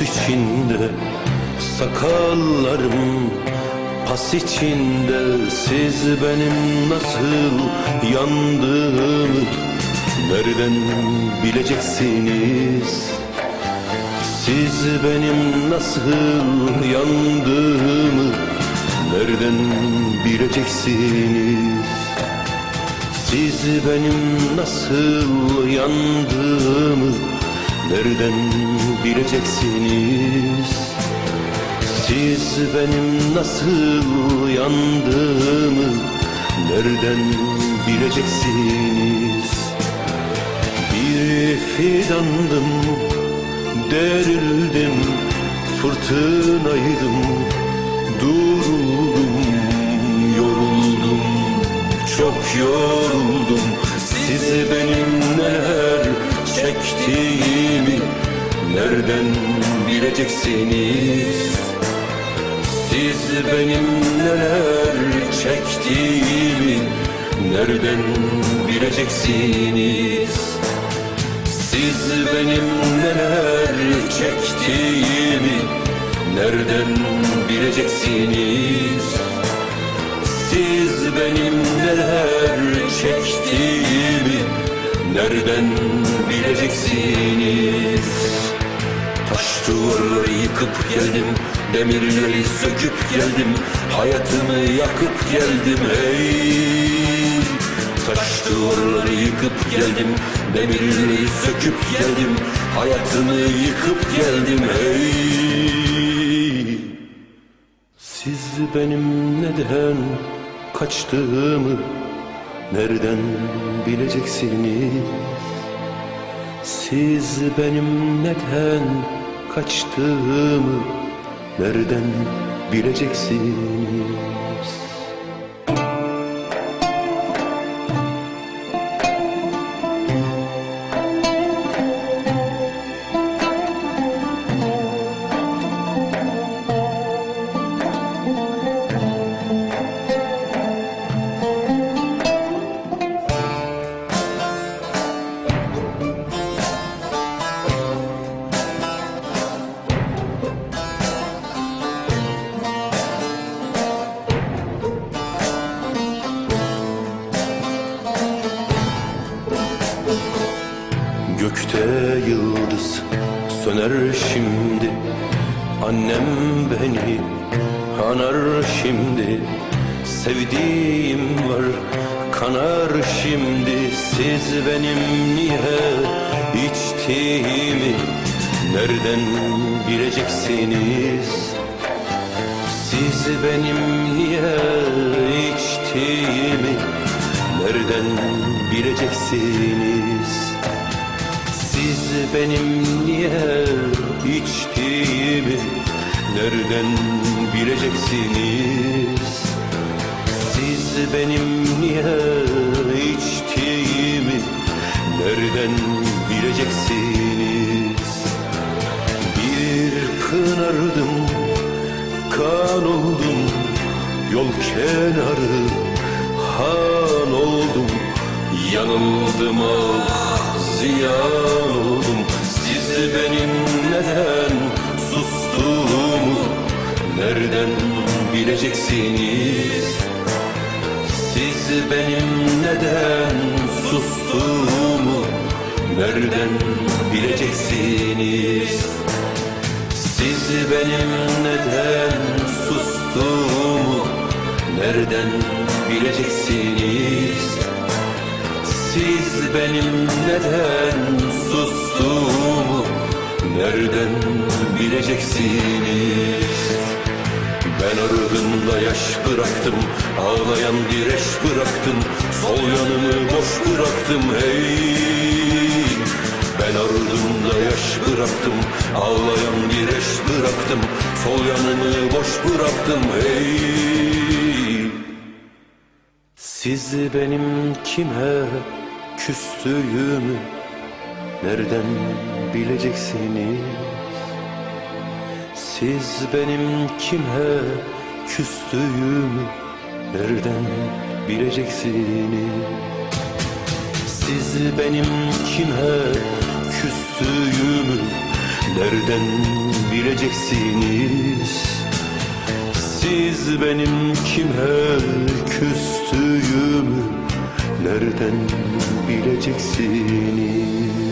toz içinde, sakallarım pas içinde. Siz benim nasıl yandığımı nereden bileceksiniz? Siz benim nasıl yandığımı nereden bileceksiniz? Siz benim nasıl yandığımı nereden bileceksiniz? Siz benim nasıl yandığımı nereden bileceksiniz? Bir fidandım, derildim, fırtınaydım, duruldum, yoruldum, çok yoruldum. Siz benim neler çektiğimi nereden bileceksiniz? Siz benim neler çektiğimi nereden bileceksiniz? Siz benim neler çektiğimi nereden bileceksiniz? Siz benim neler çektiğimi nereden bileceksiniz? Taş duvarları yıkıp geldim, demirleri söküp geldim, hayatımı yakıp geldim hey. Taş duvarları yıkıp geldim, demirleri söküp geldim, hayatımı yıkıp geldim hey. Siz benim neden kaçtığımı nereden bileceksiniz? Siz benim neden kaçtığımı nereden bileceksiniz? Gökte yıldız söner şimdi, annem beni anar şimdi. Sevdiğim var kanar şimdi. Siz benim niye içtiğimi nereden bileceksiniz? Siz benim niye içtiğimi nereden bileceksiniz? Siz benim niye içtiğimi nereden bileceksiniz? Siz benim niye içtiğimi nereden bileceksiniz? Bir pınardım, kan oldum, yol kenarı han oldum. Yanıldım ah, ziyan oldum. Siz benim neden sustuğumu nereden bileceksiniz? Siz benim neden sustuğumu nereden bileceksiniz? Siz benim neden sustuğumu nereden bileceksiniz? Siz benim neden sustuğumu nereden bileceksiniz? Ben ardımda yaş bıraktım, ağlayan bir eş bıraktım, sol yanımı boş bıraktım hey. Ben ardımda yaş bıraktım, ağlayan bir eş bıraktım, sol yanımı boş bıraktım hey. Siz benim kime küstüğümü nereden bileceksiniz? Siz benim kime küstüğümü nereden bileceksiniz? Siz benim kime küstüğümü nereden bileceksiniz. Siz benim kime küstüğümü nereden bileceksiniz?